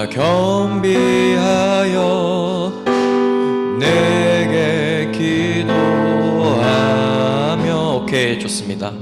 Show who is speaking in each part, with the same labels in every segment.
Speaker 1: 다 겸비하여 내게 기도하며. 오케이, 좋습니다.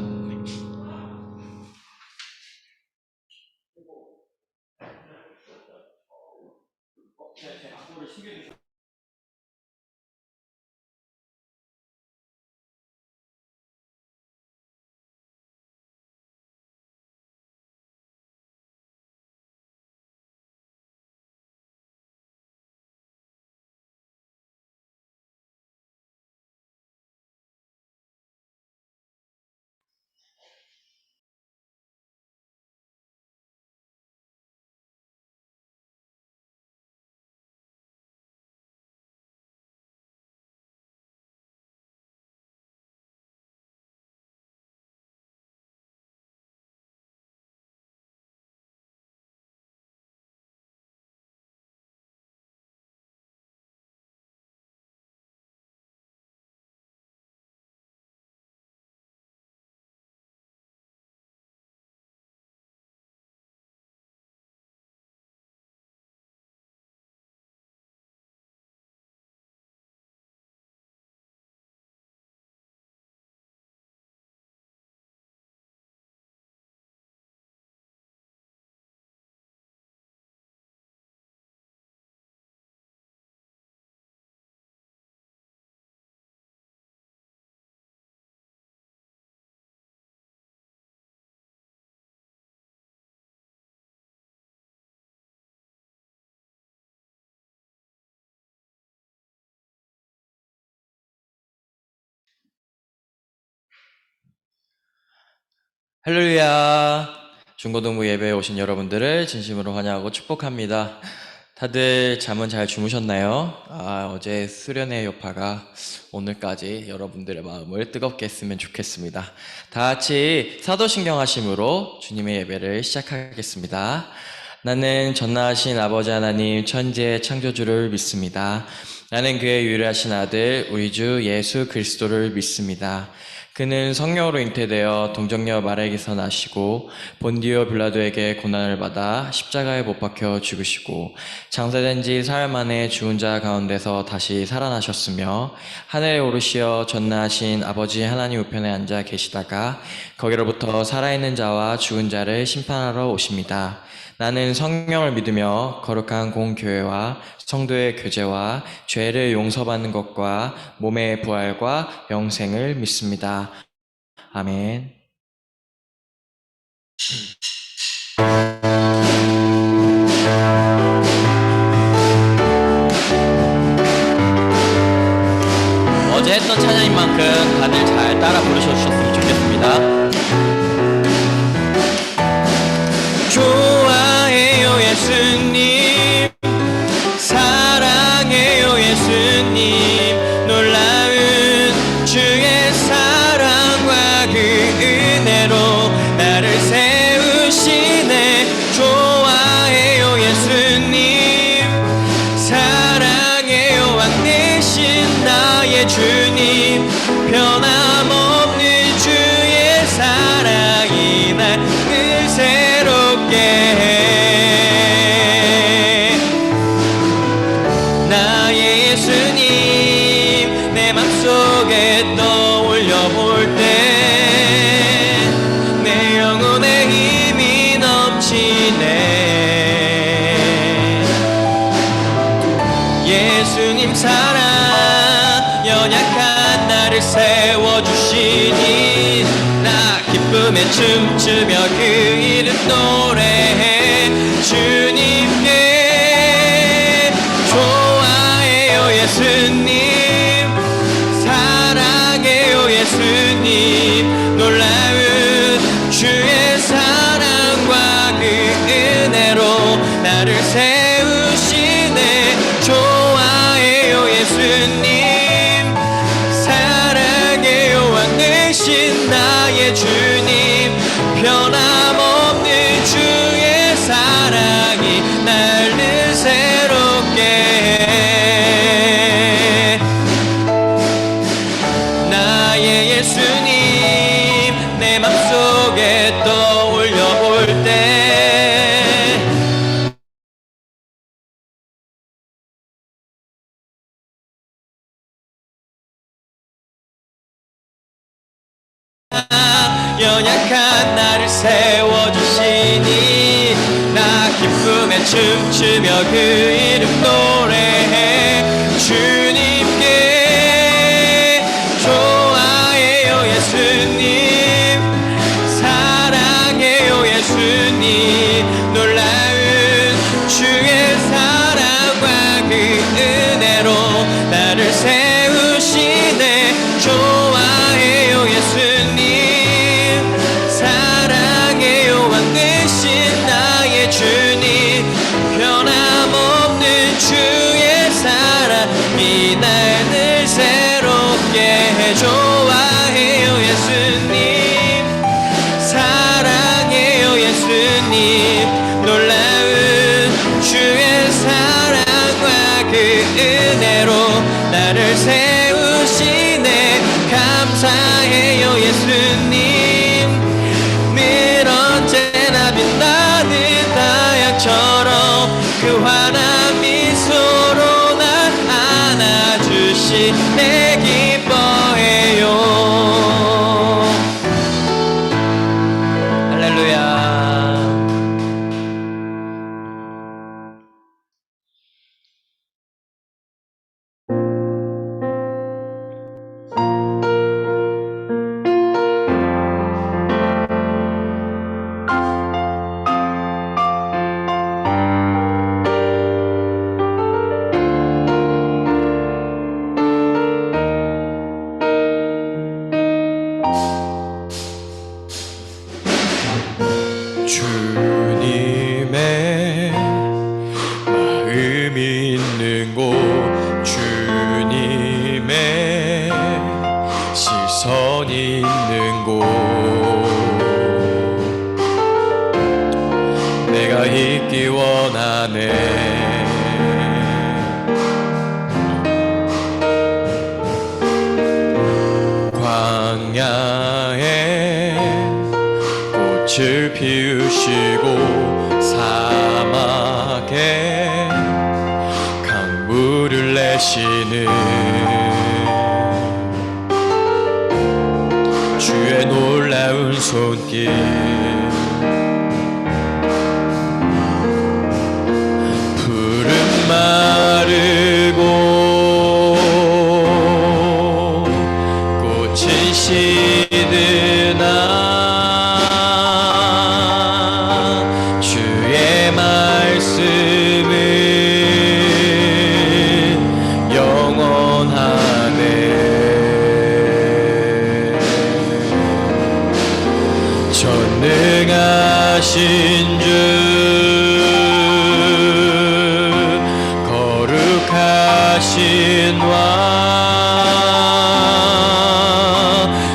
Speaker 1: 할렐루야. 중고등부 예배에 오신 여러분들을 진심으로 환영하고 축복합니다. 다들 잠은 잘 주무셨나요? 어제 수련의 여파가 오늘까지 여러분들의 마음을 뜨겁게 했으면 좋겠습니다. 다 같이 사도신경 하심으로 주님의 예배를 시작하겠습니다. 나는 전능하신 아버지 하나님 천지의 창조주를 믿습니다. 나는 그의 유일하신 아들 우리 주 예수 그리스도를 믿습니다. 그는 성령으로 잉태되어 동정녀 마리아에게서 나시고 본디오 빌라도에게 고난을 받아 십자가에 못 박혀 죽으시고 장사된 지 사흘 만에 죽은 자 가운데서 다시 살아나셨으며 하늘에 오르시어 전능하신 아버지 하나님 우편에 앉아 계시다가 거기로부터 살아있는 자와 죽은 자를 심판하러 오십니다. 나는 성령을 믿으며 거룩한 공교회와 성도의 교제와 죄를 용서받는 것과 몸의 부활과 영생을 믿습니다. 아멘. 어제 했던 찬양인 만큼 다들 잘 따라 부르셔주셨으면 좋겠습니다. 좋아해요 예수님, 사랑해요 예수님, 놀라운 주의 사랑과 그 은혜로 나를 세우시네. 좋아해요 예수님, 사랑해요 왕 되신 나의 주님, 변함없는 주의 사랑이 날 새롭게 해. 나의 예수님 내 맘속에 떠올려 볼 때 내 영혼에 힘이 넘치네. 예수님 사랑 연약한 나를 세워주시니 나 기쁨에 춤추며 그 이름 노래해 주님께. 좋아해요 예수님, 사랑해요 예수님, 놀라운 주의 사랑과 그 은혜로 나를 세우시네. 좋아해요 예수님, 사랑해요 왕 되신 나의 주님, 변함없는 주의 사랑이 나를 새롭게 해. 나의 예수님 내 맘속에 떠올려 볼 때 연약한 나를 세워주시니 나 기쁨에 춤추며 그 이름 노래해 주님께 좋아해요 예수님 사랑해요 예수님 놀라운 주의 사랑과 그 은혜로 나를 세우시네 좋아해요 예수님 사랑해요 왕되신 나의 주님 변함없는 주의 사랑이 날 새롭게 해 좋아해요 예수님 사랑해요 예수님 놀라운 주의 사랑과 그 은혜로 나를 세우시네 감사해요 예수님 늘 언제나 빛나는太阳처럼 그 환한 미소로 날 안아주시네 기뻐해요 할렐루야. 주님의 마음 있는 곳 주님의 시선 있는 곳 내가 있기 원하네 광야에 꽃을 피우시고 사막에 강물을 내시는 주의 놀라운 손길 푸른 마르고 꽃은 시드나 전능하신 주 거룩하신 왕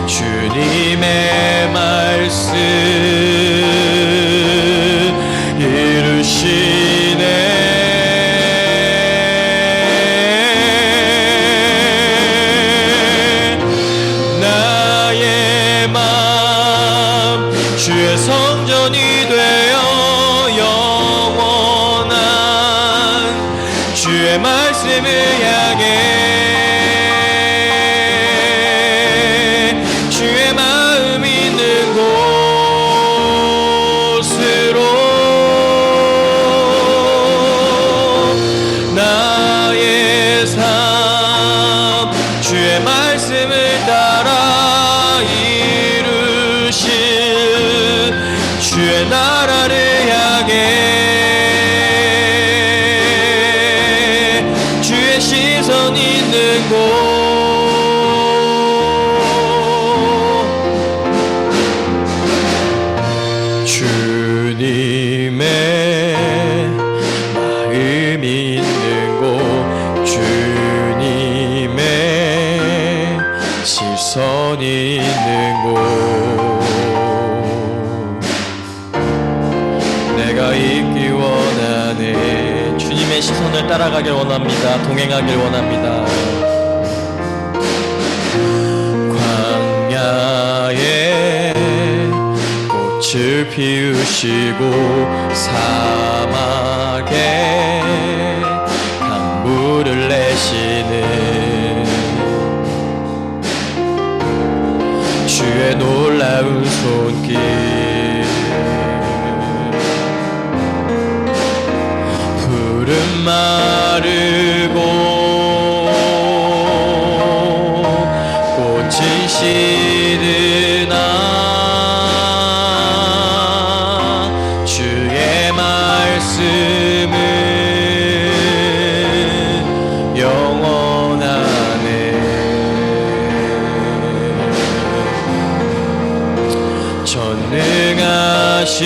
Speaker 1: 주님의 말씀 이루시네 나의 맘 주의 성전이 되어 영원한 주의 말씀을 향해 주의 마음 있는 곳으로 나의 삶 주의 말씀을 따라 이루신 주의 나라를 향해 주의 시선 있는 곳 주님의 마음 있는 곳 주님의 시선 있는 곳 내가 있기 원하네 주님의 시선을 따라가길 원합니다. 동행하길 원합니다. 광야에 꽃을 피우시고 사막에 강물을 내시는 주의 놀라운 손길 마르고 꽃은 시드나 주의 말씀은 영원하네. 전능하신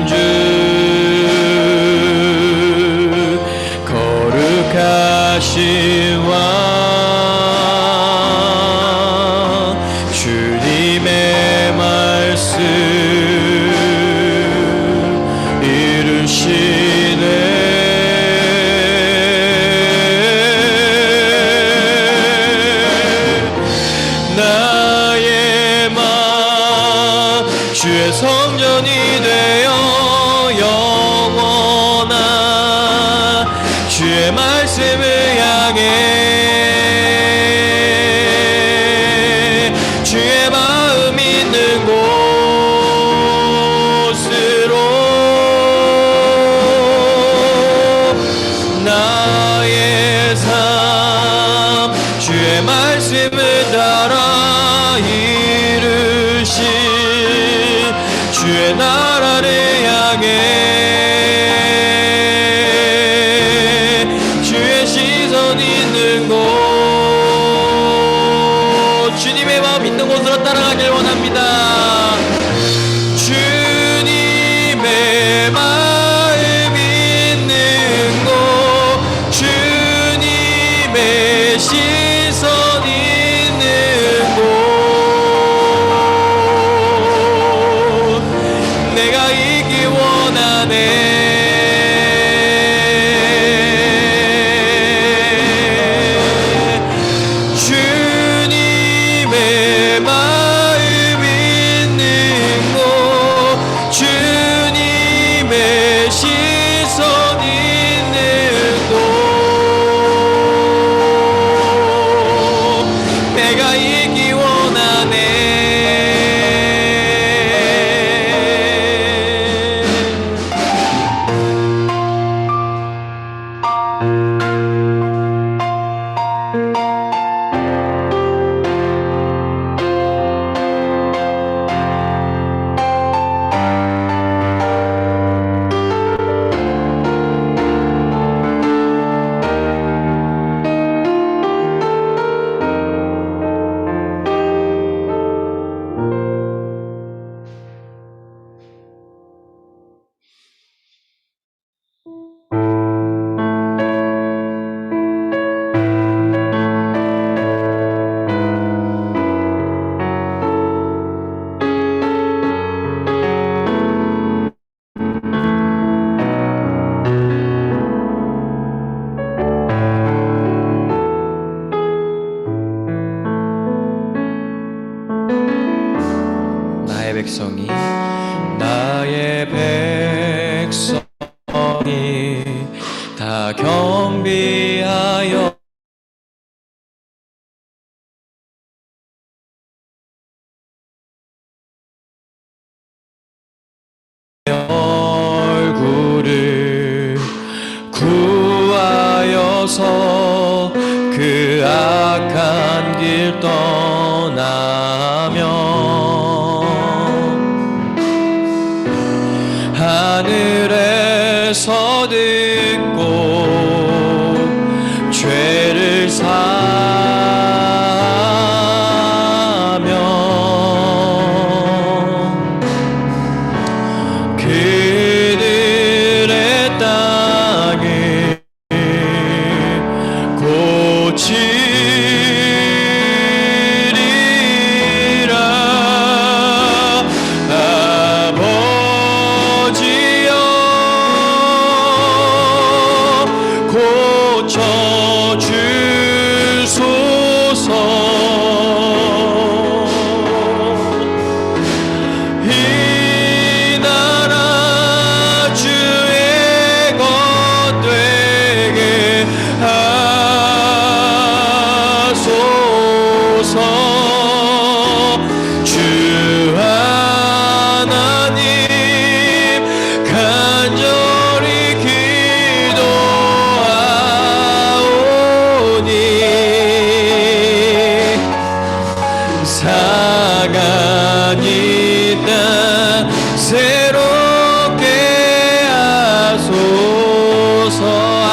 Speaker 1: 주 거룩하신 왕 주님의 말씀 이루시네. 나의 맘 주의 성전이 되어 영원한 주의 말씀을 향해 주의 마음 있는 곳으로 나의 삶 주의 말씀을 따라 이루신 주의 나라를 향해 주의 시선 있는 곳 주님의 마음 있는 곳으로 따라가길 원합니다. 주님의 마음 있는 곳 주님의 시선 있는 곳 내가 있기 원하네. 주님의 마음 있는 곳 주님의 시선 있는 곳 내가 있기 원하네. 나의 백성이 다 경비하여 얼굴을 구하여서 그 악한 길 떠나며 하늘에서 듣고 죄를 사며 그들의 땅을 고치리라. 아버지여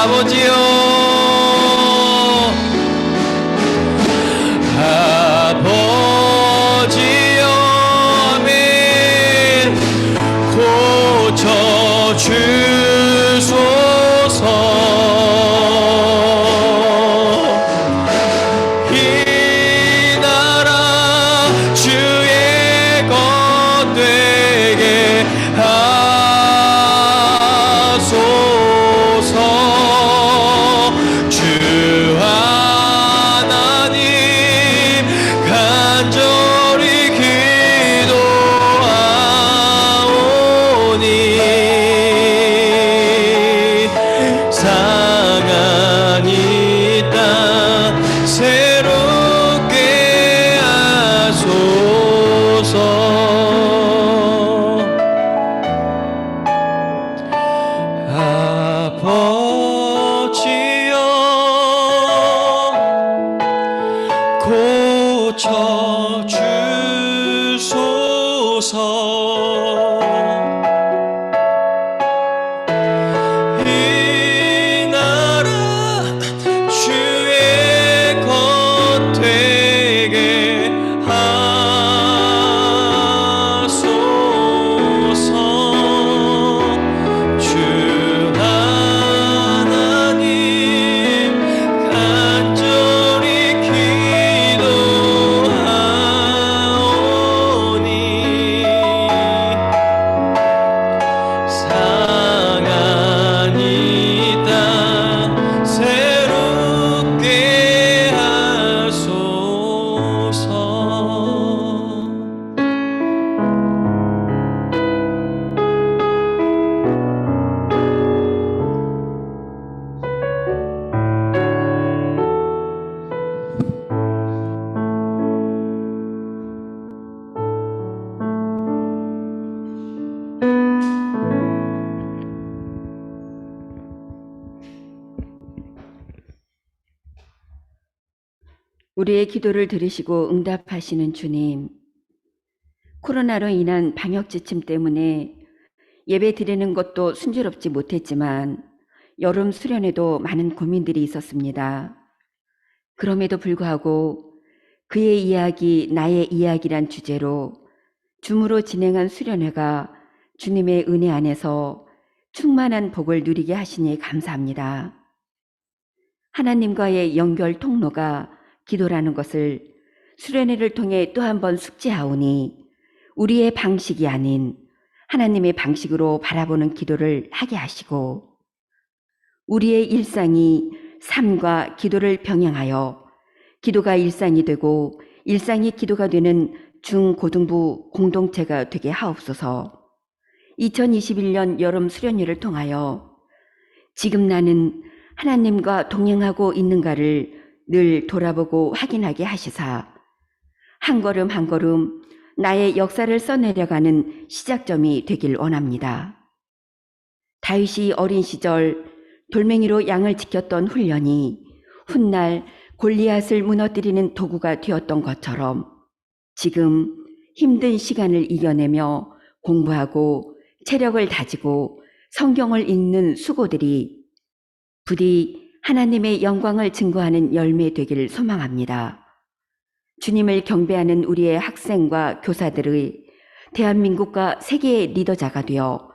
Speaker 1: 아버지요 아버지여 아멘 고쳐주소서 이 나라 주의 것 되게 하소서 주 하나님 간절히 기도하오니 상한 이 땅 새롭게 하소서 아버지여 고쳐주소서 이 나라 주의 것 되게 하소서 주 하나님 간절히 기도하오니 상한 이 땅 새롭게 하소서
Speaker 2: 우리의 기도를 들으시고 응답하시는 주님, 코로나로 인한 방역 지침 때문에 예배 드리는 것도 순조롭지 못했지만 여름 수련회도 많은 고민들이 있었습니다. 그럼에도 불구하고 그의 이야기, 나의 이야기란 주제로 줌으로 진행한 수련회가 주님의 은혜 안에서 충만한 복을 누리게 하시니 감사합니다. 하나님과의 연결 통로가 기도라는 것을 수련회를 통해 또 한 번 숙지하오니 우리의 방식이 아닌 하나님의 방식으로 바라보는 기도를 하게 하시고 우리의 일상이 삶과 기도를 병행하여 기도가 일상이 되고 일상이 기도가 되는 중고등부 공동체가 되게 하옵소서. 2021년 여름 수련회를 통하여 지금 나는 하나님과 동행하고 있는가를 늘 돌아보고 확인하게 하시사 한 걸음 한 걸음 나의 역사를 써내려가는 시작점이 되길 원합니다. 다윗이 어린 시절 돌멩이로 양을 지켰던 훈련이 훗날 골리앗을 무너뜨리는 도구가 되었던 것처럼 지금 힘든 시간을 이겨내며 공부하고 체력을 다지고 성경을 읽는 수고들이 부디 하나님의 영광을 증거하는 열매 되기를 소망합니다. 주님을 경배하는 우리의 학생과 교사들의 대한민국과 세계의 리더자가 되어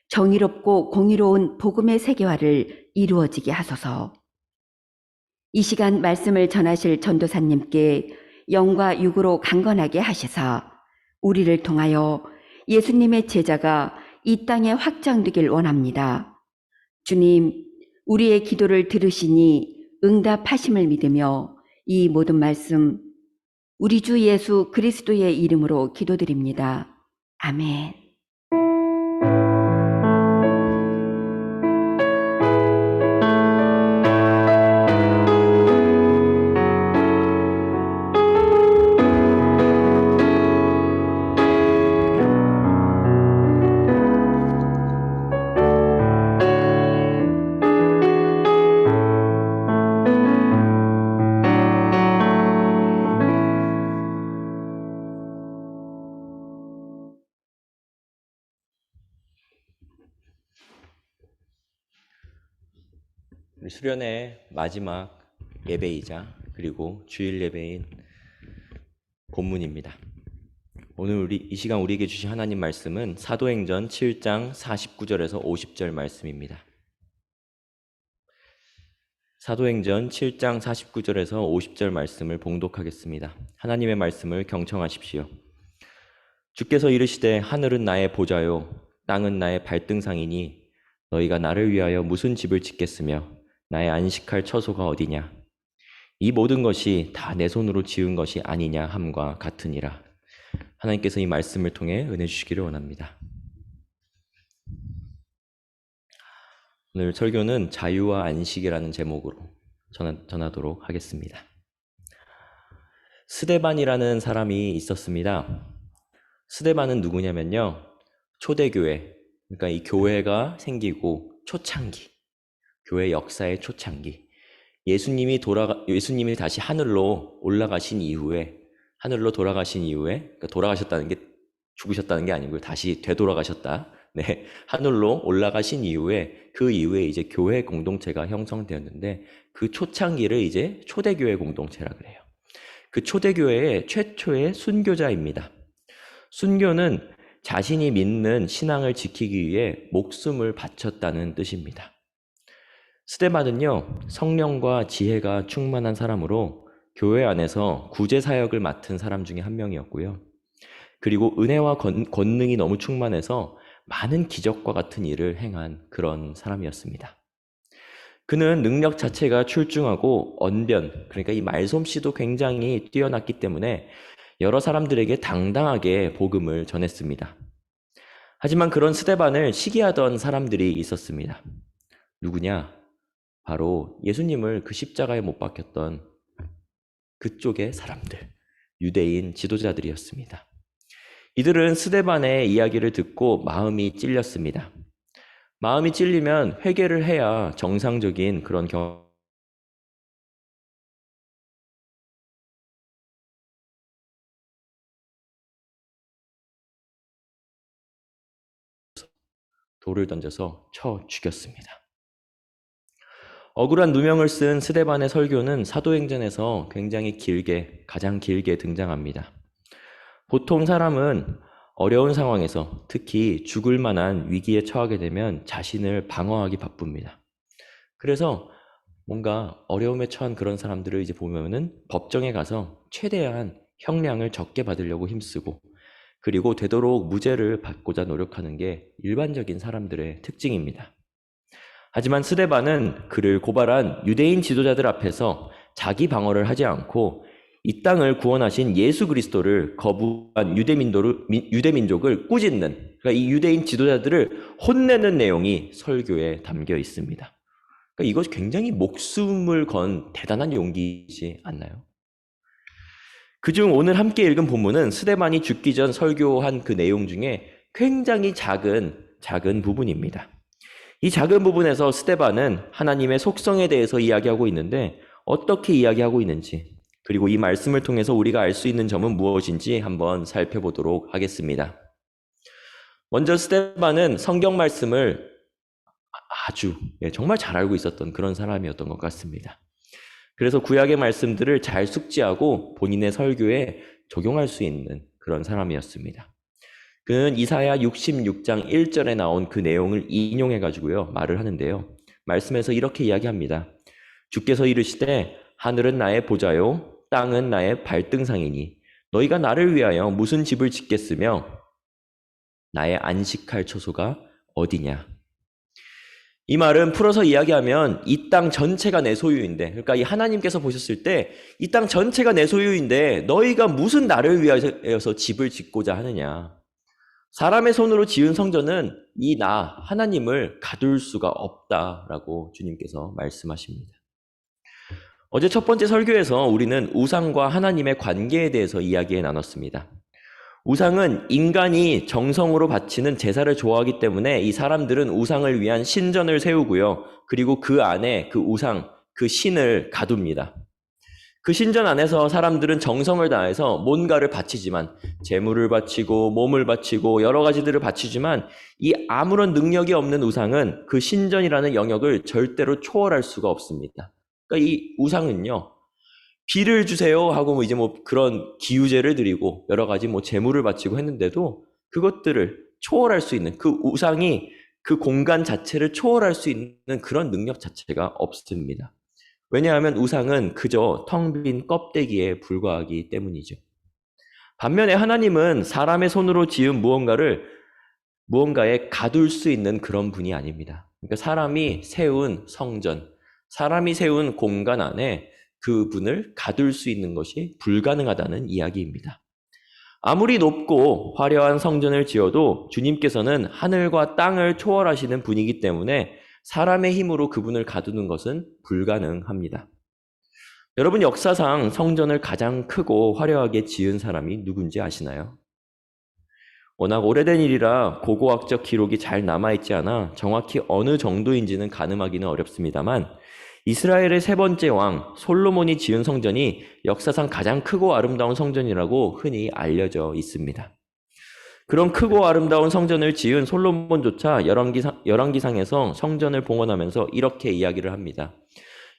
Speaker 2: 정의롭고 공의로운 복음의 세계화를 이루어지게 하소서. 이 시간 말씀을 전하실 전도사님께 영과 육으로 강건하게 하시사 우리를 통하여 예수님의 제자가 이 땅에 확장되길 원합니다. 주님, 우리의 기도를 들으시니 응답하심을 믿으며 이 모든 말씀 우리 주 예수 그리스도의 이름으로 기도드립니다. 아멘.
Speaker 3: 우리 수련회 마지막 예배이자 그리고 주일 예배인 본문입니다. 오늘 이 시간 우리에게 주신 하나님 말씀은 사도행전 7장 49절에서 50절 말씀입니다. 사도행전 7장 49절에서 50절 말씀을 봉독하겠습니다. 하나님의 말씀을 경청하십시오. 주께서 이르시되 하늘은 나의 보좌요 땅은 나의 발등상이니 너희가 나를 위하여 무슨 집을 짓겠으며 나의 안식할 처소가 어디냐. 이 모든 것이 다 내 손으로 지은 것이 아니냐 함과 같으니라. 하나님께서 이 말씀을 통해 은혜 주시기를 원합니다. 오늘 설교는 자유와 안식이라는 제목으로 전하도록 하겠습니다. 스데반이라는 사람이 있었습니다. 스데반은 누구냐면요, 초대교회, 그러니까 이 교회가 생기고 초창기, 교회 역사의 초창기, 예수님이 다시 하늘로 돌아가신 이후에, 그러니까 돌아가셨다는 게 죽으셨다는 게 아니고요, 다시 되돌아가셨다. 네, 하늘로 올라가신 이후에, 그 이후에 이제 교회 공동체가 형성되었는데, 그 초창기를 이제 초대교회 공동체라 그래요. 그 초대교회의 최초의 순교자입니다. 순교는 자신이 믿는 신앙을 지키기 위해 목숨을 바쳤다는 뜻입니다. 스데반은요, 성령과 지혜가 충만한 사람으로 교회 안에서 구제 사역을 맡은 사람 중에 한 명이었고요. 그리고 은혜와 권능이 너무 충만해서 많은 기적과 같은 일을 행한 그런 사람이었습니다. 그는 능력 자체가 출중하고 언변, 그러니까 이 말솜씨도 굉장히 뛰어났기 때문에 여러 사람들에게 당당하게 복음을 전했습니다. 하지만 그런 스데반을 시기하던 사람들이 있었습니다. 누구냐? 바로 예수님을 그 십자가에 못 박혔던 그쪽의 사람들, 유대인 지도자들이었습니다. 이들은 스데반의 이야기를 듣고 마음이 찔렸습니다. 마음이 찔리면 회개를 해야 정상적인 그런 돌을 던져서 쳐 죽였습니다. 억울한 누명을 쓴 스데반의 설교는 사도행전에서 굉장히 가장 길게 등장합니다. 보통 사람은 어려운 상황에서 특히 죽을 만한 위기에 처하게 되면 자신을 방어하기 바쁩니다. 그래서 뭔가 어려움에 처한 그런 사람들을 이제 보면은 법정에 가서 최대한 형량을 적게 받으려고 힘쓰고, 그리고 되도록 무죄를 받고자 노력하는 게 일반적인 사람들의 특징입니다. 하지만 스데반은 그를 고발한 유대인 지도자들 앞에서 자기 방어를 하지 않고 이 땅을 구원하신 예수 그리스도를 거부한 유대민족을 꾸짖는, 그러니까 이 유대인 지도자들을 혼내는 내용이 설교에 담겨 있습니다. 그러니까 이것이 굉장히 목숨을 건 대단한 용기이지 않나요? 그중 오늘 함께 읽은 본문은 스데반이 죽기 전 설교한 그 내용 중에 굉장히 작은 부분입니다. 이 작은 부분에서 스데반은 하나님의 속성에 대해서 이야기하고 있는데, 어떻게 이야기하고 있는지, 그리고 이 말씀을 통해서 우리가 알 수 있는 점은 무엇인지 한번 살펴보도록 하겠습니다. 먼저 스데반은 성경 말씀을 정말 잘 알고 있었던 그런 사람이었던 것 같습니다. 그래서 구약의 말씀들을 잘 숙지하고 본인의 설교에 적용할 수 있는 그런 사람이었습니다. 그는 이사야 66장 1절에 나온 그 내용을 인용해가지고요, 말을 하는데요. 말씀에서 이렇게 이야기합니다. 주께서 이르시되 하늘은 나의 보좌요 땅은 나의 발등상이니 너희가 나를 위하여 무슨 집을 짓겠으며 나의 안식할 처소가 어디냐. 이 말은 풀어서 이야기하면 이 땅 전체가 내 소유인데, 그러니까 이 하나님께서 보셨을 때 이 땅 전체가 내 소유인데 너희가 무슨 나를 위하여서 집을 짓고자 하느냐. 사람의 손으로 지은 성전은 이 하나님을 가둘 수가 없다라고 주님께서 말씀하십니다. 어제 첫 번째 설교에서 우리는 우상과 하나님의 관계에 대해서 이야기해 나눴습니다. 우상은 인간이 정성으로 바치는 제사를 좋아하기 때문에 이 사람들은 우상을 위한 신전을 세우고요, 그리고 그 안에 그 우상, 그 신을 가둡니다. 그 신전 안에서 사람들은 정성을 다해서 뭔가를 바치지만, 재물을 바치고 몸을 바치고 여러 가지들을 바치지만, 이 아무런 능력이 없는 우상은 그 신전이라는 영역을 절대로 초월할 수가 없습니다. 그러니까 이 우상은요, 비를 주세요 하고 이제 그런 기우제를 드리고 여러 가지 재물을 바치고 했는데도 그것들을 초월할 수 있는, 그 우상이 그 공간 자체를 초월할 수 있는 그런 능력 자체가 없습니다. 왜냐하면 우상은 그저 텅 빈 껍데기에 불과하기 때문이죠. 반면에 하나님은 사람의 손으로 지은 무언가에 가둘 수 있는 그런 분이 아닙니다. 그러니까 사람이 세운 성전, 사람이 세운 공간 안에 그분을 가둘 수 있는 것이 불가능하다는 이야기입니다. 아무리 높고 화려한 성전을 지어도 주님께서는 하늘과 땅을 초월하시는 분이기 때문에 사람의 힘으로 그분을 가두는 것은 불가능합니다. 여러분, 역사상 성전을 가장 크고 화려하게 지은 사람이 누군지 아시나요? 워낙 오래된 일이라 고고학적 기록이 잘 남아있지 않아 정확히 어느 정도인지는 가늠하기는 어렵습니다만, 이스라엘의 세 번째 왕 솔로몬이 지은 성전이 역사상 가장 크고 아름다운 성전이라고 흔히 알려져 있습니다. 그런 크고 아름다운 성전을 지은 솔로몬조차 열왕기상에서 성전을 봉헌하면서 이렇게 이야기를 합니다.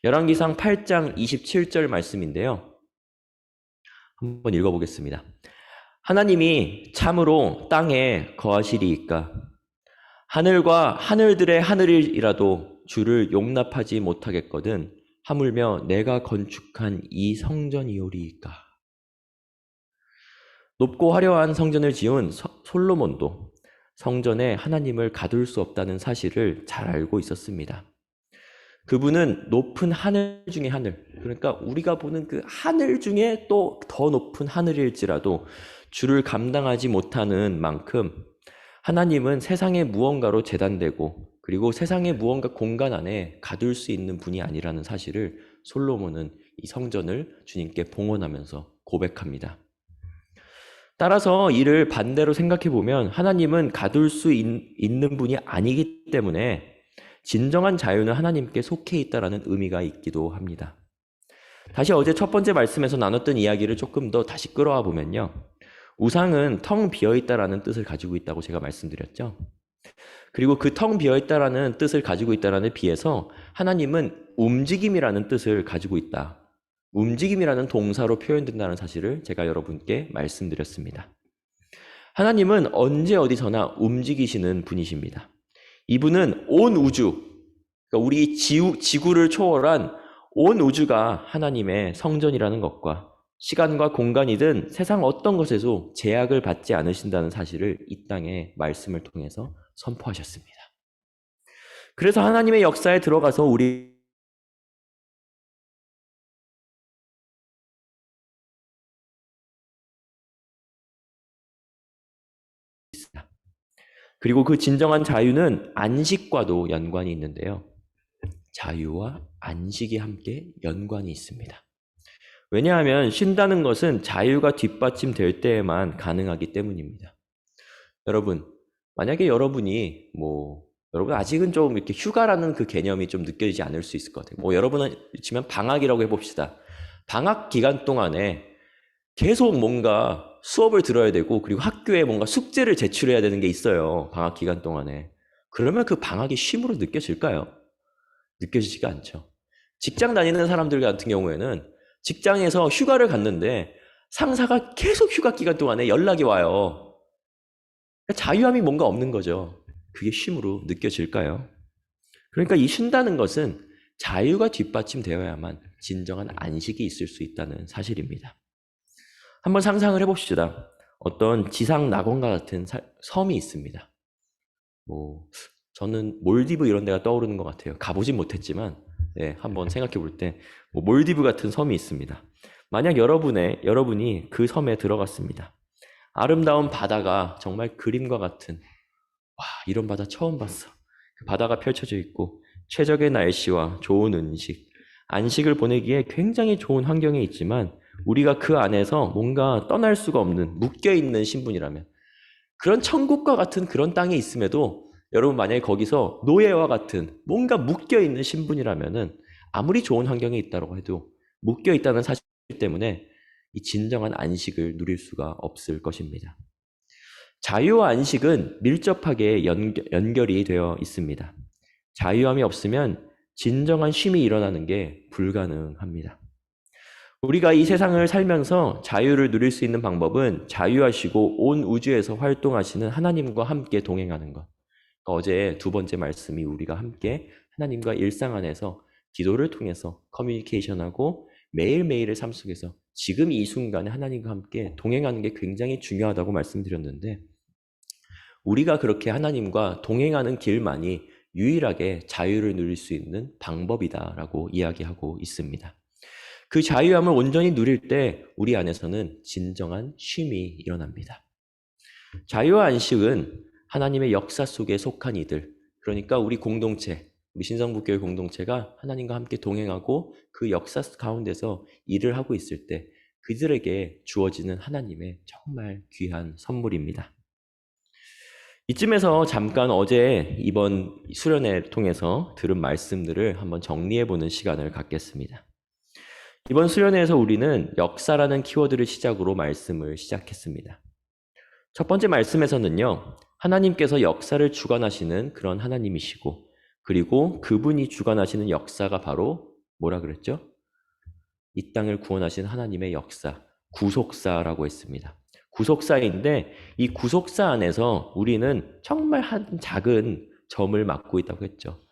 Speaker 3: 열왕기상 8장 27절 말씀인데요. 한번 읽어보겠습니다. 하나님이 참으로 땅에 거하시리이까? 하늘과 하늘들의 하늘이라도 주를 용납하지 못하겠거든 하물며 내가 건축한 이 성전이오리이까? 높고 화려한 성전을 지은 솔로몬도 성전에 하나님을 가둘 수 없다는 사실을 잘 알고 있었습니다. 그분은 높은 하늘 중에 하늘, 그러니까 우리가 보는 그 하늘 중에 또 더 높은 하늘일지라도 주를 감당하지 못하는 만큼 하나님은 세상의 무언가로 재단되고 그리고 세상의 무언가 공간 안에 가둘 수 있는 분이 아니라는 사실을 솔로몬은 이 성전을 주님께 봉헌하면서 고백합니다. 따라서 이를 반대로 생각해 보면 하나님은 가둘 수 있는 분이 아니기 때문에 진정한 자유는 하나님께 속해 있다라는 의미가 있기도 합니다. 다시 어제 첫 번째 말씀에서 나눴던 이야기를 조금 더 다시 끌어와 보면요. 우상은 텅 비어있다라는 뜻을 가지고 있다고 제가 말씀드렸죠. 그리고 그 텅 비어있다라는 뜻을 가지고 있다라는 비해서 하나님은 움직임이라는 뜻을 가지고 있다. 움직임이라는 동사로 표현된다는 사실을 제가 여러분께 말씀드렸습니다. 하나님은 언제 어디서나 움직이시는 분이십니다. 이분은 온 우주, 그러니까 우리 지구를 초월한 온 우주가 하나님의 성전이라는 것과 시간과 공간이든 세상 어떤 것에도 제약을 받지 않으신다는 사실을 이 땅의 말씀을 통해서 선포하셨습니다. 그래서 하나님의 역사에 들어가서 우리 그리고 그 진정한 자유는 안식과도 연관이 있는데요. 자유와 안식이 함께 연관이 있습니다. 왜냐하면 쉰다는 것은 자유가 뒷받침될 때에만 가능하기 때문입니다. 여러분, 만약에 여러분이 여러분 아직은 좀 이렇게 휴가라는 그 개념이 좀 느껴지지 않을 수 있을 것 같아요. 여러분은 치면 방학이라고 해봅시다. 방학 기간 동안에 계속 뭔가 수업을 들어야 되고 그리고 학교에 뭔가 숙제를 제출해야 되는 게 있어요. 방학 기간 동안에. 그러면 그 방학이 쉼으로 느껴질까요? 느껴지지가 않죠. 직장 다니는 사람들 같은 경우에는 직장에서 휴가를 갔는데 상사가 계속 휴가 기간 동안에 연락이 와요. 자유함이 뭔가 없는 거죠. 그게 쉼으로 느껴질까요? 그러니까 이 쉰다는 것은 자유가 뒷받침되어야만 진정한 안식이 있을 수 있다는 사실입니다. 한번 상상을 해봅시다. 어떤 지상 낙원과 같은 섬이 있습니다. 저는 몰디브 이런 데가 떠오르는 것 같아요. 가보진 못했지만 한번 생각해 볼 때 몰디브 같은 섬이 있습니다. 만약 여러분이 그 섬에 들어갔습니다. 아름다운 바다가 정말 그림과 같은, 와, 이런 바다 처음 봤어. 그 바다가 펼쳐져 있고 최적의 날씨와 좋은 안식을 보내기에 굉장히 좋은 환경에 있지만 우리가 그 안에서 뭔가 떠날 수가 없는 묶여있는 신분이라면, 그런 천국과 같은 그런 땅에 있음에도 여러분 만약에 거기서 노예와 같은 뭔가 묶여있는 신분이라면은 아무리 좋은 환경에 있다고 해도 묶여있다는 사실 때문에 이 진정한 안식을 누릴 수가 없을 것입니다. 자유와 안식은 밀접하게 연결이 되어 있습니다. 자유함이 없으면 진정한 쉼이 일어나는 게 불가능합니다. 우리가 이 세상을 살면서 자유를 누릴 수 있는 방법은 자유하시고 온 우주에서 활동하시는 하나님과 함께 동행하는 것. 어제 두 번째 말씀이 우리가 함께 하나님과 일상 안에서 기도를 통해서 커뮤니케이션하고 매일매일의 삶 속에서 지금 이 순간에 하나님과 함께 동행하는 게 굉장히 중요하다고 말씀드렸는데, 우리가 그렇게 하나님과 동행하는 길만이 유일하게 자유를 누릴 수 있는 방법이다라고 이야기하고 있습니다. 그 자유함을 온전히 누릴 때 우리 안에서는 진정한 쉼이 일어납니다. 자유와 안식은 하나님의 역사 속에 속한 이들, 그러니까 우리 공동체, 우리 신성북교회 공동체가 하나님과 함께 동행하고 그 역사 가운데서 일을 하고 있을 때 그들에게 주어지는 하나님의 정말 귀한 선물입니다. 이쯤에서 잠깐 어제 이번 수련회 통해서 들은 말씀들을 한번 정리해보는 시간을 갖겠습니다. 이번 수련회에서 우리는 역사라는 키워드를 시작으로 말씀을 시작했습니다. 첫 번째 말씀에서는요, 하나님께서 역사를 주관하시는 그런 하나님이시고, 그리고 그분이 주관하시는 역사가 바로 뭐라 그랬죠? 이 땅을 구원하신 하나님의 역사, 구속사라고 했습니다. 구속사인데 이 구속사 안에서 우리는 정말 한 작은 점을 맡고 있다고 했죠.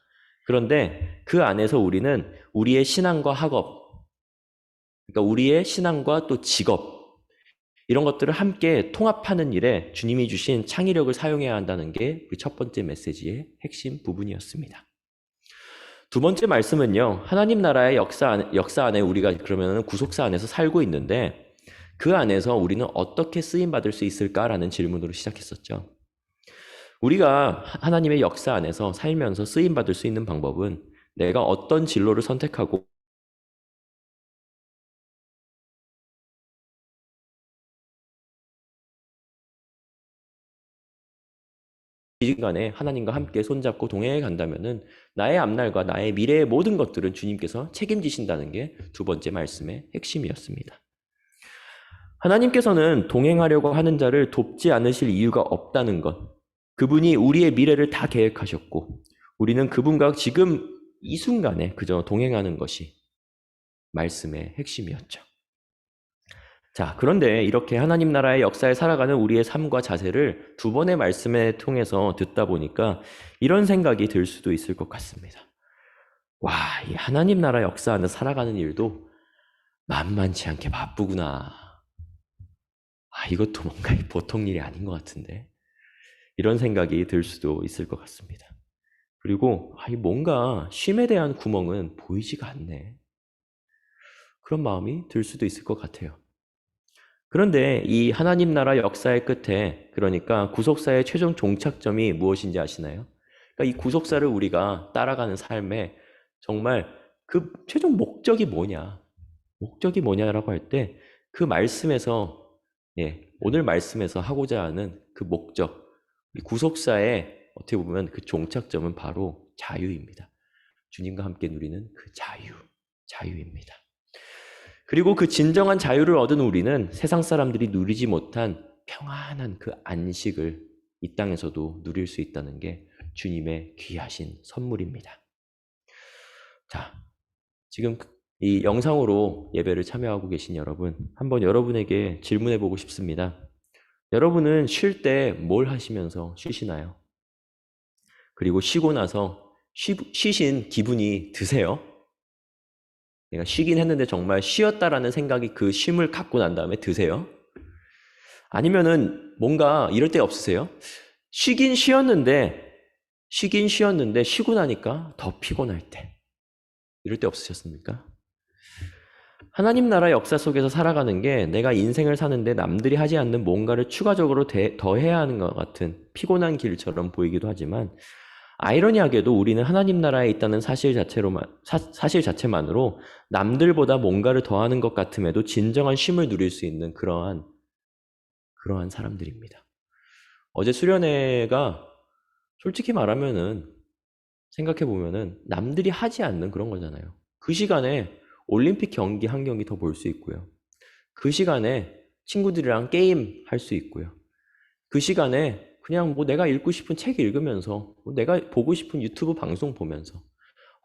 Speaker 3: 그런데 그 안에서 우리는 우리의 신앙과 학업, 그러니까 우리의 신앙과 또 직업, 이런 것들을 함께 통합하는 일에 주님이 주신 창의력을 사용해야 한다는 게 우리 첫 번째 메시지의 핵심 부분이었습니다. 두 번째 말씀은요, 하나님 나라의 역사 안에 우리가 그러면 구속사 안에서 살고 있는데 그 안에서 우리는 어떻게 쓰임받을 수 있을까라는 질문으로 시작했었죠. 우리가 하나님의 역사 안에서 살면서 쓰임받을 수 있는 방법은 내가 어떤 진로를 선택하고 시간에 하나님과 함께 손잡고 동행해 간다면은 나의 앞날과 나의 미래의 모든 것들은 주님께서 책임지신다는 게 두 번째 말씀의 핵심이었습니다. 하나님께서는 동행하려고 하는 자를 돕지 않으실 이유가 없다는 것, 그분이 우리의 미래를 다 계획하셨고 우리는 그분과 지금 이 순간에 그저 동행하는 것이 말씀의 핵심이었죠. 자, 그런데 이렇게 하나님 나라의 역사에 살아가는 우리의 삶과 자세를 두 번의 말씀에 통해서 듣다 보니까 이런 생각이 들 수도 있을 것 같습니다. 와, 이 하나님 나라 역사 안에 살아가는 일도 만만치 않게 바쁘구나. 이것도 뭔가 보통 일이 아닌 것 같은데. 이런 생각이 들 수도 있을 것 같습니다. 그리고 뭔가 쉼에 대한 구멍은 보이지가 않네. 그런 마음이 들 수도 있을 것 같아요. 그런데 이 하나님 나라 역사의 끝에, 그러니까 구속사의 최종 종착점이 무엇인지 아시나요? 그러니까 이 구속사를 우리가 따라가는 삶에 정말 그 최종 목적이 뭐냐? 목적이 뭐냐라고 할 때 그 말씀에서, 오늘 말씀에서 하고자 하는 그 목적, 이 구속사의 어떻게 보면 그 종착점은 바로 자유입니다. 주님과 함께 누리는 그 자유입니다. 그리고 그 진정한 자유를 얻은 우리는 세상 사람들이 누리지 못한 평안한 그 안식을 이 땅에서도 누릴 수 있다는 게 주님의 귀하신 선물입니다. 자, 지금 이 영상으로 예배를 참여하고 계신 여러분, 한번 여러분에게 질문해 보고 싶습니다. 여러분은 쉴 때 뭘 하시면서 쉬시나요? 그리고 쉬고 나서 쉬신 기분이 드세요? 내가 쉬긴 했는데 정말 쉬었다라는 생각이 그 쉼을 갖고 난 다음에 드세요? 아니면은 뭔가 이럴 때 없으세요? 쉬긴 쉬었는데 쉬고 나니까 더 피곤할 때. 이럴 때 없으셨습니까? 하나님 나라 역사 속에서 살아가는 게 내가 인생을 사는데 남들이 하지 않는 뭔가를 추가적으로 더 해야 하는 것 같은 피곤한 길처럼 보이기도 하지만, 아이러니하게도 우리는 하나님 나라에 있다는 사실 자체만으로 남들보다 뭔가를 더하는 것 같음에도 진정한 쉼을 누릴 수 있는 그러한 사람들입니다. 어제 수련회가 솔직히 말하면은, 생각해보면은 남들이 하지 않는 그런 거잖아요. 그 시간에 올림픽 경기 한 경기 더 볼 수 있고요. 그 시간에 친구들이랑 게임 할 수 있고요. 그 시간에 그냥 뭐 내가 읽고 싶은 책 읽으면서, 뭐 내가 보고 싶은 유튜브 방송 보면서,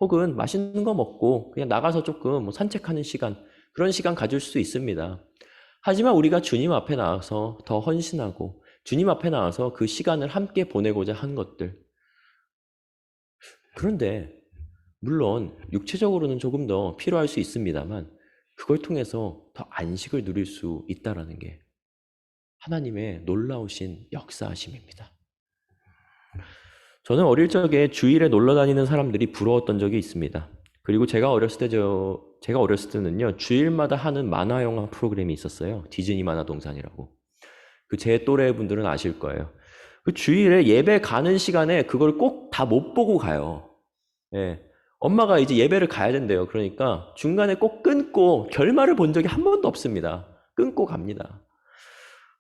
Speaker 3: 혹은 맛있는 거 먹고 그냥 나가서 조금 뭐 산책하는 시간, 그런 시간 가질 수 있습니다. 하지만 우리가 주님 앞에 나와서 더 헌신하고 주님 앞에 나와서 그 시간을 함께 보내고자 한 것들. 그런데 물론 육체적으로는 조금 더 필요할 수 있습니다만 그걸 통해서 더 안식을 누릴 수 있다라는 게 하나님의 놀라우신 역사하심입니다. 저는 어릴 적에 주일에 놀러 다니는 사람들이 부러웠던 적이 있습니다. 그리고 제가 어렸을 때는요, 주일마다 하는 만화 영화 프로그램이 있었어요. 디즈니 만화 동산이라고. 그 제 또래 분들은 아실 거예요. 그 주일에 예배 가는 시간에 그걸 꼭 다 못 보고 가요. 예. 엄마가 이제 예배를 가야 된대요. 그러니까 중간에 꼭 끊고 결말을 본 적이 한 번도 없습니다. 끊고 갑니다.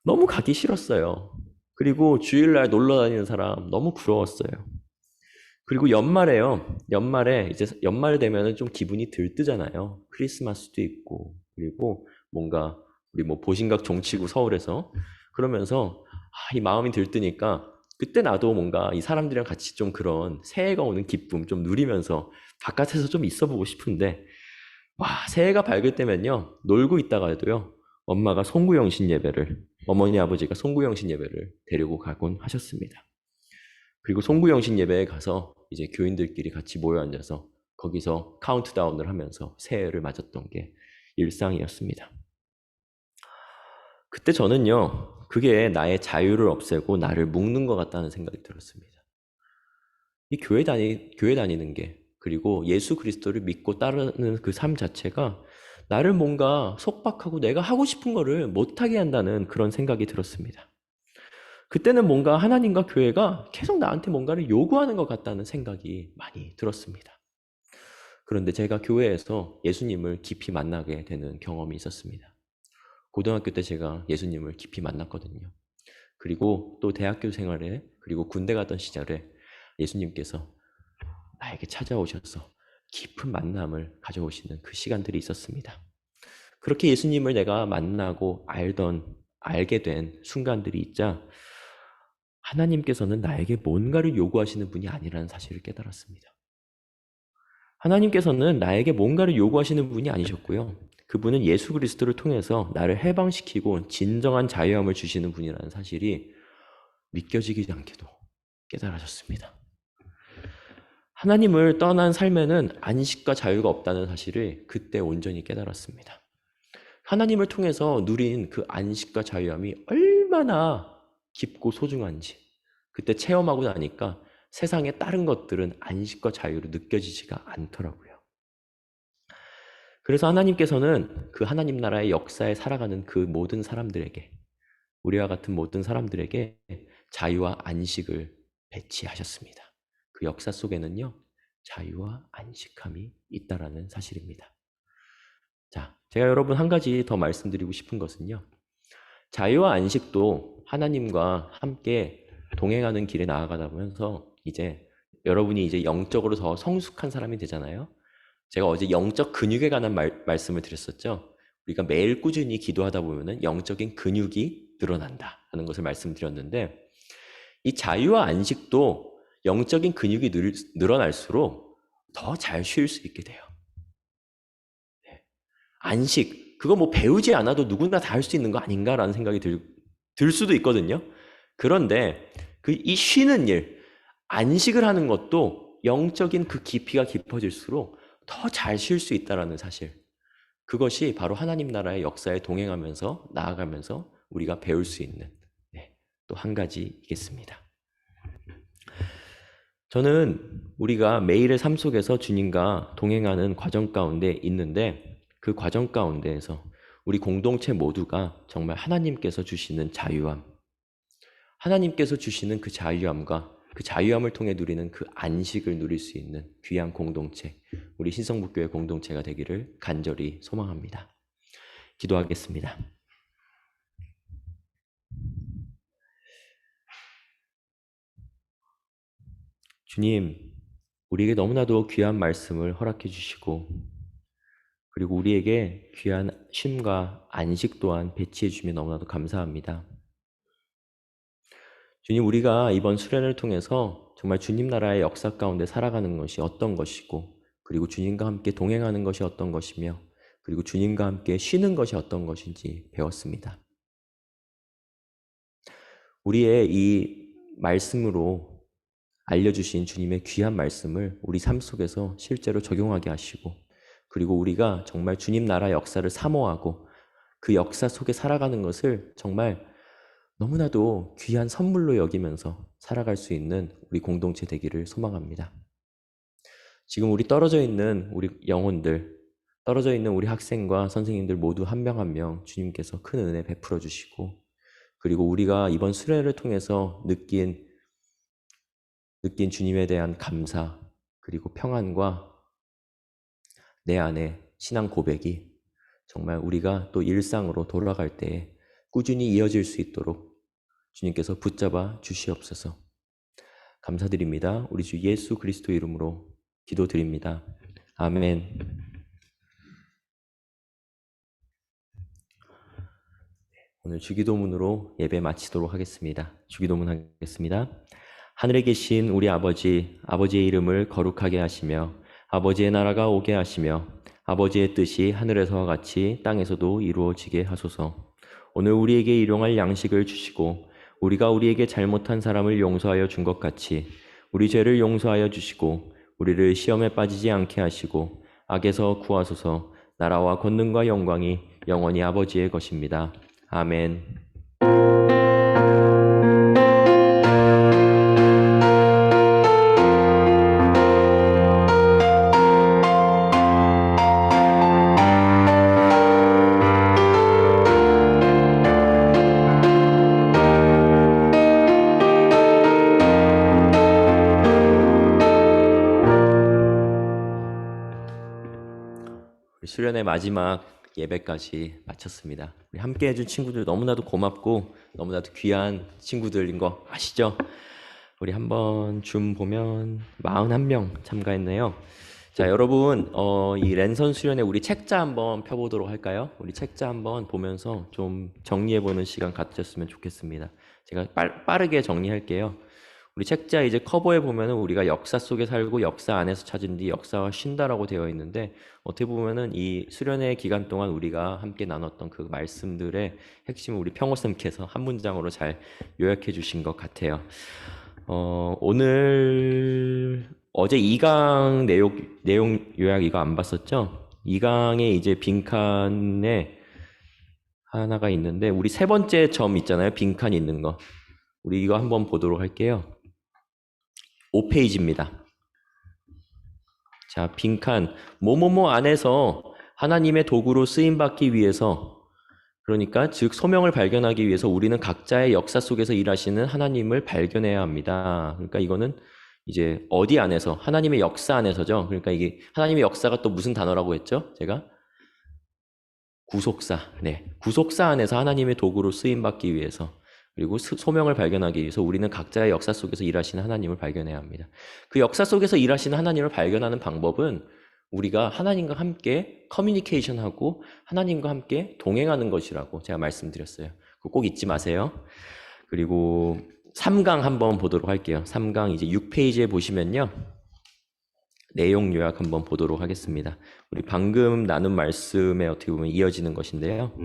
Speaker 3: 너무 가기 싫었어요. 그리고 주일날 놀러 다니는 사람 너무 부러웠어요. 그리고 연말에요. 연말에 이제 연말 되면은 좀 기분이 들뜨잖아요. 크리스마스도 있고, 그리고 뭔가 우리 뭐 보신각 종치고 서울에서 그러면서 이 마음이 들뜨니까 그때 나도 뭔가 이 사람들이랑 같이 좀 그런 새해가 오는 기쁨 좀 누리면서 바깥에서 좀 있어 보고 싶은데, 새해가 밝을 때면요, 놀고 있다가도요, 엄마가 송구영신 예배를, 어머니 아버지가 송구영신 예배를 데리고 가곤 하셨습니다. 그리고 송구영신 예배에 가서 이제 교인들끼리 같이 모여 앉아서 거기서 카운트다운을 하면서 새해를 맞았던 게 일상이었습니다. 그때 저는요, 그게 나의 자유를 없애고 나를 묶는 것 같다는 생각이 들었습니다. 이 교회 다니는 게, 그리고 예수 그리스도를 믿고 따르는 그 삶 자체가 나를 뭔가 속박하고 내가 하고 싶은 거를 못하게 한다는 그런 생각이 들었습니다. 그때는 뭔가 하나님과 교회가 계속 나한테 뭔가를 요구하는 것 같다는 생각이 많이 들었습니다. 그런데 제가 교회에서 예수님을 깊이 만나게 되는 경험이 있었습니다. 고등학교 때 제가 예수님을 깊이 만났거든요. 그리고 또 대학교 생활에, 그리고 군대 갔던 시절에 예수님께서 나에게 찾아오셔서 깊은 만남을 가져오시는 그 시간들이 있었습니다. 그렇게 예수님을 내가 만나고 알게 된 순간들이 있자 하나님께서는 나에게 뭔가를 요구하시는 분이 아니라는 사실을 깨달았습니다. 하나님께서는 나에게 뭔가를 요구하시는 분이 아니셨고요. 그분은 예수 그리스도를 통해서 나를 해방시키고 진정한 자유함을 주시는 분이라는 사실이 믿겨지지 않게도 깨달아졌습니다. 하나님을 떠난 삶에는 안식과 자유가 없다는 사실을 그때 온전히 깨달았습니다. 하나님을 통해서 누린 그 안식과 자유함이 얼마나 깊고 소중한지 그때 체험하고 나니까 세상의 다른 것들은 안식과 자유로 느껴지지가 않더라고요. 그래서 하나님께서는 그 하나님 나라의 역사에 살아가는 그 모든 사람들에게, 우리와 같은 모든 사람들에게 자유와 안식을 배치하셨습니다. 그 역사 속에는요, 자유와 안식함이 있다라는 사실입니다. 자, 제가 여러분 한 가지 더 말씀드리고 싶은 것은요, 자유와 안식도 하나님과 함께 동행하는 길에 나아가다 보면서 이제 여러분이 이제 영적으로 더 성숙한 사람이 되잖아요. 제가 어제 영적 근육에 관한 말씀을 드렸었죠. 우리가 매일 꾸준히 기도하다 보면은 영적인 근육이 늘어난다 하는 것을 말씀드렸는데, 이 자유와 안식도 영적인 근육이 늘어날수록 더 잘 쉴 수 있게 돼요. 안식, 그거 뭐 배우지 않아도 누구나 다 할 수 있는 거 아닌가라는 생각이 들 수도 있거든요. 그런데 이 쉬는 일, 안식을 하는 것도 영적인 그 깊이가 깊어질수록 더 잘 쉴 수 있다는 사실. 그것이 바로 하나님 나라의 역사에 동행하면서 나아가면서 우리가 배울 수 있는 또 한 가지이겠습니다. 저는 우리가 매일의 삶 속에서 주님과 동행하는 과정 가운데 있는데, 그 과정 가운데에서 우리 공동체 모두가 정말 하나님께서 주시는 자유함, 하나님께서 주시는 그 자유함과 그 자유함을 통해 누리는 그 안식을 누릴 수 있는 귀한 공동체, 우리 신성북교회 공동체가 되기를 간절히 소망합니다. 기도하겠습니다. 주님, 우리에게 너무나도 귀한 말씀을 허락해 주시고 그리고 우리에게 귀한 쉼과 안식 또한 배치해 주시면 너무나도 감사합니다. 주님, 우리가 이번 수련을 통해서 정말 주님 나라의 역사 가운데 살아가는 것이 어떤 것이고, 그리고 주님과 함께 동행하는 것이 어떤 것이며, 그리고 주님과 함께 쉬는 것이 어떤 것인지 배웠습니다. 우리의 이 말씀으로 알려주신 주님의 귀한 말씀을 우리 삶 속에서 실제로 적용하게 하시고, 그리고 우리가 정말 주님 나라 역사를 사모하고 그 역사 속에 살아가는 것을 정말 너무나도 귀한 선물로 여기면서 살아갈 수 있는 우리 공동체 되기를 소망합니다. 지금 우리 떨어져 있는 우리 영혼들, 떨어져 있는 우리 학생과 선생님들 모두 한 명 한 명 주님께서 큰 은혜 베풀어 주시고, 그리고 우리가 이번 수련을 통해서 느낀 주님에 대한 감사, 그리고 평안과 내 안에 신앙 고백이 정말 우리가 또 일상으로 돌아갈 때에 꾸준히 이어질 수 있도록 주님께서 붙잡아 주시옵소서. 감사드립니다. 우리 주 예수 그리스도 이름으로 기도드립니다. 아멘. 오늘 주기도문으로 예배 마치도록 하겠습니다. 주기도문 하겠습니다. 하늘에 계신 우리 아버지, 아버지의 이름을 거룩하게 하시며 아버지의 나라가 오게 하시며 아버지의 뜻이 하늘에서와 같이 땅에서도 이루어지게 하소서. 오늘 우리에게 일용할 양식을 주시고 우리가 우리에게 잘못한 사람을 용서하여 준 것 같이 우리 죄를 용서하여 주시고 우리를 시험에 빠지지 않게 하시고 악에서 구하소서. 나라와 권능과 영광이 영원히 아버지의 것입니다. 아멘. 수련의 마지막 예배까지 마쳤습니다. 우리 함께 해준 친구들 너무나도 고맙고 너무나도 귀한 친구들인 거 아시죠? 우리 한번 줌 보면 41명 참가했네요. 자, 여러분 이 랜선 수련회 우리 책자 한번 펴보도록 할까요? 우리 책자 한번 보면서 좀 정리해보는 시간 가졌으면 좋겠습니다. 제가 빠르게 정리할게요. 우리 책자 이제 커버에 보면은 우리가 역사 속에 살고 역사 안에서 찾은 뒤 역사와 쉰다라고 되어 있는데, 어떻게 보면은 이 수련회 기간 동안 우리가 함께 나눴던 그 말씀들의 핵심을 우리 평호쌤께서 한 문장으로 잘 요약해 주신 것 같아요. 오늘 어제 2강 내용 요약 이거 안 봤었죠? 2강에 이제 빈칸에 하나가 있는데 우리 세 번째 점 있잖아요. 빈칸 있는 거. 우리 이거 한번 보도록 할게요. 5페이지입니다. 자, 빈칸 뭐뭐뭐 안에서 하나님의 도구로 쓰임받기 위해서, 그러니까 즉 소명을 발견하기 위해서 우리는 각자의 역사 속에서 일하시는 하나님을 발견해야 합니다. 그러니까 이거는 이제 어디 안에서? 하나님의 역사 안에서죠. 그러니까 이게 하나님의 역사가 또 무슨 단어라고 했죠? 제가 구속사. 네, 구속사 안에서 하나님의 도구로 쓰임받기 위해서, 그리고 소명을 발견하기 위해서 우리는 각자의 역사 속에서 일하시는 하나님을 발견해야 합니다. 그 역사 속에서 일하시는 하나님을 발견하는 방법은 우리가 하나님과 함께 커뮤니케이션하고 하나님과 함께 동행하는 것이라고 제가 말씀드렸어요. 그거 꼭 잊지 마세요. 그리고 3강 한번 보도록 할게요. 3강 이제 6페이지에 보시면요. 내용 요약 한번 보도록 하겠습니다. 우리 방금 나눈 말씀에 어떻게 보면 이어지는 것인데요.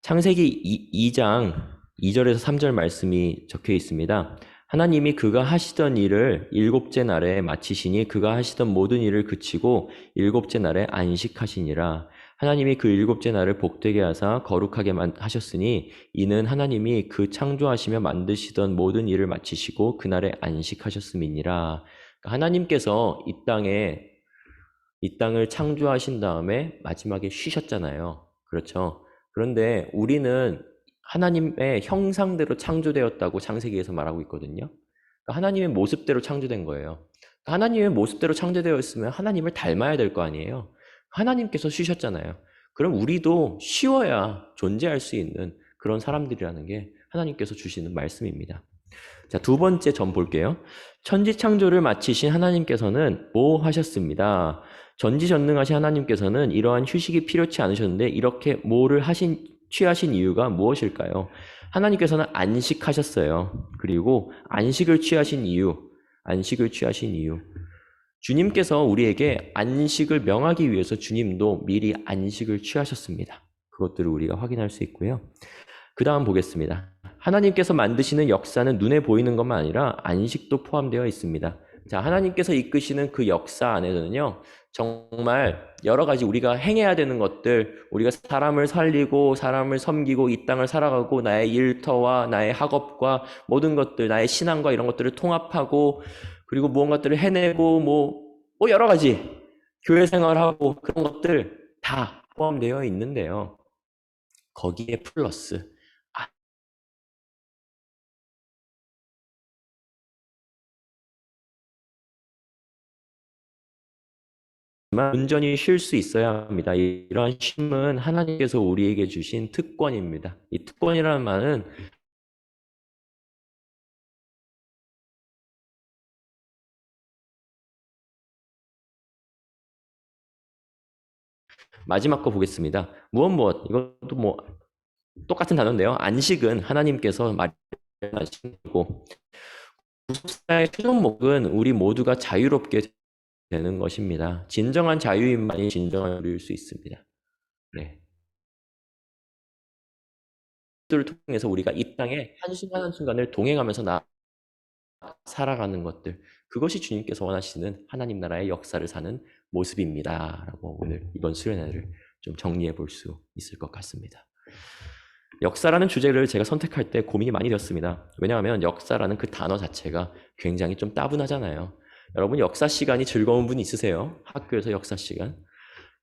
Speaker 3: 창세기 2장 2절에서 3절 말씀이 적혀 있습니다. 하나님이 그가 하시던 일을 일곱째 날에 마치시니 그가 하시던 모든 일을 그치고 일곱째 날에 안식하시니라. 하나님이 그 일곱째 날을 복되게 하사 거룩하게 하셨으니 이는 하나님이 그 창조하시며 만드시던 모든 일을 마치시고 그날에 안식하셨음이니라. 하나님께서 이 땅을 창조하신 다음에 마지막에 쉬셨잖아요. 그렇죠? 그런데 우리는 하나님의 형상대로 창조되었다고 창세기에서 말하고 있거든요. 그러니까 하나님의 모습대로 창조된 거예요. 그러니까 하나님의 모습대로 창조되었으면 하나님을 닮아야 될 거 아니에요. 하나님께서 쉬셨잖아요. 그럼 우리도 쉬어야 존재할 수 있는 그런 사람들이라는 게 하나님께서 주시는 말씀입니다. 자, 두 번째 점 볼게요. 천지 창조를 마치신 하나님께서는 뭐 하셨습니다. 전지전능하신 하나님께서는 이러한 휴식이 필요치 않으셨는데 이렇게 뭐를 취하신 이유가 무엇일까요? 하나님께서는 안식하셨어요. 그리고 안식을 취하신 이유. 주님께서 우리에게 안식을 명하기 위해서 주님도 미리 안식을 취하셨습니다. 그것들을 우리가 확인할 수 있고요. 그 다음 보겠습니다. 하나님께서 만드시는 역사는 눈에 보이는 것만 아니라 안식도 포함되어 있습니다. 자, 하나님께서 이끄시는 그 역사 안에서는요, 정말 여러 가지 우리가 행해야 되는 것들, 우리가 사람을 살리고 사람을 섬기고 이 땅을 살아가고 나의 일터와 나의 학업과 모든 것들, 나의 신앙과 이런 것들을 통합하고 그리고 무언가들을 해내고 뭐 여러 가지 교회 생활하고 그런 것들 다 포함되어 있는데요. 거기에 플러스 온전히 쉴 수 있어야 합니다. 이러한 쉼은 하나님께서 우리에게 주신 특권입니다. 이 특권이라는 말은 마지막 거 보겠습니다. 무엇 이것도 뭐 똑같은 단어인데요. 안식은 하나님께서 마련하신 거고 구속사의 최종 목은 우리 모두가 자유롭게 되는 것입니다. 진정한 자유인만이 진정한 자유일 수 있습니다. 네. 를 통해서 우리가 이 땅에 한순간 한순간을 동행하면서 살아가는 것들, 그것이 주님께서 원하시는 하나님 나라의 역사를 사는 모습입니다. 라고 오늘 이번 수련회를 좀 정리해 볼 수 있을 것 같습니다. 역사라는 주제를 제가 선택할 때 고민이 많이 되었습니다. 왜냐하면 역사라는 그 단어 자체가 굉장히 좀 따분하잖아요. 여러분 역사 시간이 즐거운 분 있으세요? 학교에서 역사 시간?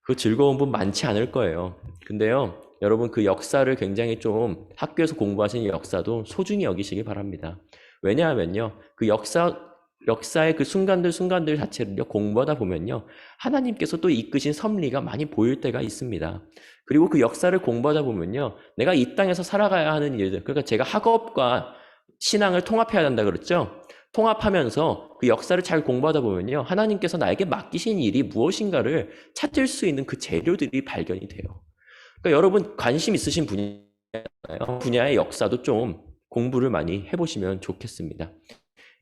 Speaker 3: 그 즐거운 분 많지 않을 거예요. 근데요, 여러분 그 역사를 굉장히 좀 학교에서 공부하신 역사도 소중히 여기시기 바랍니다. 왜냐하면요, 그 역사의 그 순간들 자체를 공부하다 보면요, 하나님께서 또 이끄신 섭리가 많이 보일 때가 있습니다. 그리고 그 역사를 공부하다 보면요, 내가 이 땅에서 살아가야 하는 일들, 그러니까 제가 학업과 신앙을 통합해야 한다 그랬죠? 통합하면서 그 역사를 잘 공부하다 보면요, 하나님께서 나에게 맡기신 일이 무엇인가를 찾을 수 있는 그 재료들이 발견이 돼요. 그러니까 여러분 관심 있으신 분야의 역사도 좀 공부를 많이 해보시면 좋겠습니다.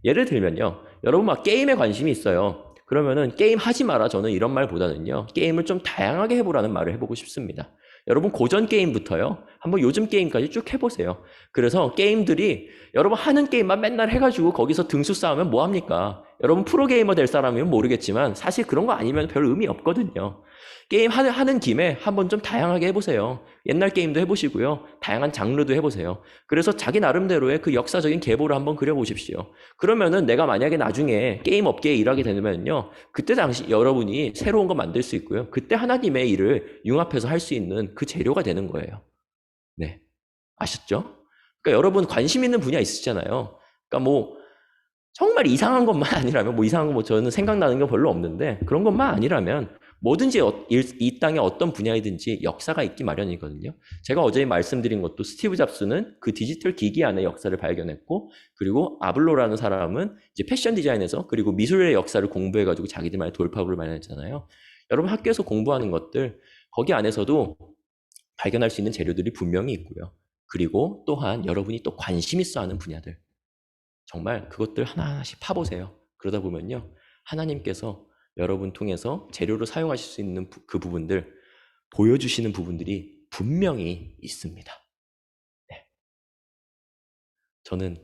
Speaker 3: 예를 들면요, 여러분 막 게임에 관심이 있어요. 그러면은 게임 하지 마라, 저는 이런 말보다는요, 게임을 좀 다양하게 해보라는 말을 해보고 싶습니다. 여러분 고전 게임부터요, 한번 요즘 게임까지 쭉 해보세요. 그래서 게임들이 여러분 하는 게임만 맨날 해가지고 거기서 등수 쌓으면 뭐합니까? 여러분 프로게이머 될 사람이면 모르겠지만 사실 그런 거 아니면 별 의미 없거든요. 게임 하는 김에 한번 좀 다양하게 해보세요. 옛날 게임도 해보시고요, 다양한 장르도 해보세요. 그래서 자기 나름대로의 그 역사적인 계보를 한번 그려보십시오. 그러면은 내가 만약에 나중에 게임 업계에 일하게 되면요, 그때 당시 여러분이 새로운 거 만들 수 있고요, 그때 하나님의 일을 융합해서 할 수 있는 그 재료가 되는 거예요. 네, 아셨죠? 그러니까 여러분 관심 있는 분야 있으시잖아요. 그러니까 뭐 정말 이상한 것만 아니라면, 뭐 이상한 거 뭐 저는 생각나는 게 별로 없는데, 그런 것만 아니라면 뭐든지 이 땅의 어떤 분야이든지 역사가 있기 마련이거든요. 제가 어제 말씀드린 것도 스티브 잡스는 그 디지털 기기 안에 역사를 발견했고, 그리고 아블로라는 사람은 이제 패션 디자인에서 그리고 미술의 역사를 공부해가지고 자기들만의 돌파구를 마련했잖아요. 여러분 학교에서 공부하는 것들, 거기 안에서도 발견할 수 있는 재료들이 분명히 있고요. 그리고 또한 여러분이 또 관심 있어 하는 분야들, 정말 그것들 하나하나씩 파보세요. 그러다 보면요, 하나님께서 여러분 통해서 재료로 사용하실 수 있는 그 부분들, 보여주시는 부분들이 분명히 있습니다. 네. 저는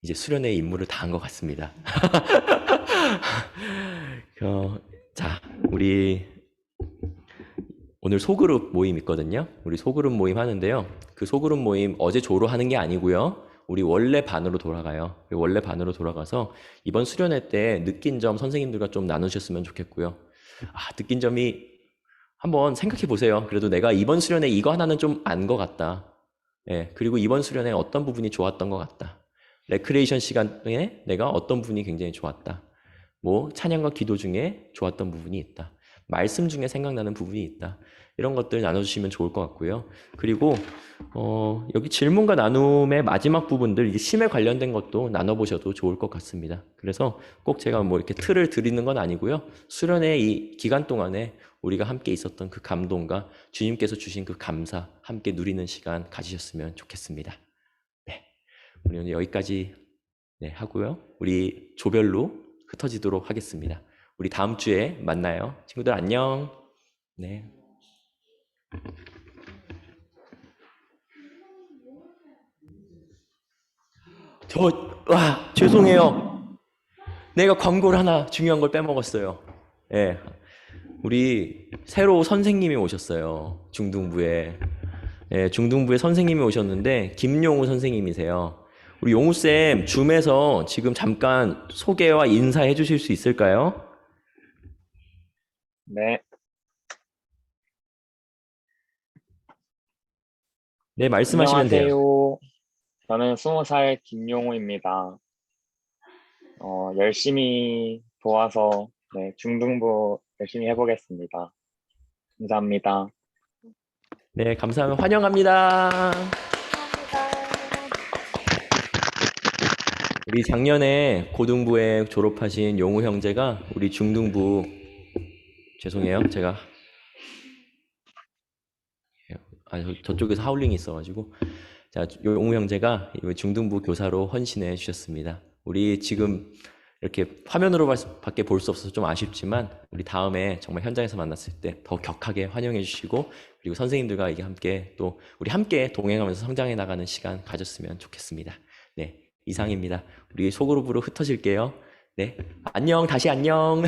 Speaker 3: 이제 수련의 임무를 다한 것 같습니다. 자, 우리 오늘 소그룹 모임 있거든요. 우리 소그룹 모임 하는데요, 그 소그룹 모임 어제 조로 하는 게 아니고요, 우리 원래 반으로 돌아가요. 원래 반으로 돌아가서 이번 수련회 때 느낀 점 선생님들과 좀 나누셨으면 좋겠고요. 느낀 점이 한번 생각해 보세요. 그래도 내가 이번 수련회 이거 하나는 좀 안 것 같다. 예, 그리고 이번 수련회 어떤 부분이 좋았던 것 같다. 레크레이션 시간에 내가 어떤 부분이 굉장히 좋았다. 뭐 찬양과 기도 중에 좋았던 부분이 있다. 말씀 중에 생각나는 부분이 있다. 이런 것들 나눠주시면 좋을 것 같고요. 그리고 여기 질문과 나눔의 마지막 부분들, 이제 심에 관련된 것도 나눠보셔도 좋을 것 같습니다. 그래서 꼭 제가 뭐 이렇게 틀을 드리는 건 아니고요. 수련의 이 기간 동안에 우리가 함께 있었던 그 감동과 주님께서 주신 그 감사 함께 누리는 시간 가지셨으면 좋겠습니다. 네, 우리 오늘 여기까지 하고요. 우리 조별로 흩어지도록 하겠습니다. 우리 다음 주에 만나요. 친구들 안녕. 네. 죄송해요. 내가 광고를 하나 중요한 걸 빼먹었어요. 예. 우리 새로 선생님이 오셨어요. 중등부에. 예, 중등부에 선생님이 오셨는데, 김용우 선생님이세요. 우리 용우쌤, 줌에서 지금 잠깐 소개와 인사해 주실 수 있을까요?
Speaker 4: 네,
Speaker 3: 네, 말씀하시면 돼요.
Speaker 4: 안녕하세요. 저는 20살 김용우입니다. 열심히 도와서 중등부 열심히 해보겠습니다. 감사합니다.
Speaker 3: 네, 감사합니다. 환영합니다. 우리 작년에 고등부에 졸업하신 용우 형제가 우리 중등부, 죄송해요. 제가 저쪽에서 하울링이 있어가지고, 자, 용우 형제가 중등부 교사로 헌신해 주셨습니다. 우리 지금 이렇게 화면으로 밖에 볼 수 없어서 좀 아쉽지만, 우리 다음에 정말 현장에서 만났을 때 더 격하게 환영해 주시고, 그리고 선생님들과 이게 함께 또 우리 함께 동행하면서 성장해 나가는 시간 가졌으면 좋겠습니다. 네, 이상입니다. 우리 소그룹으로 흩어질게요. 네, 안녕, 다시 안녕.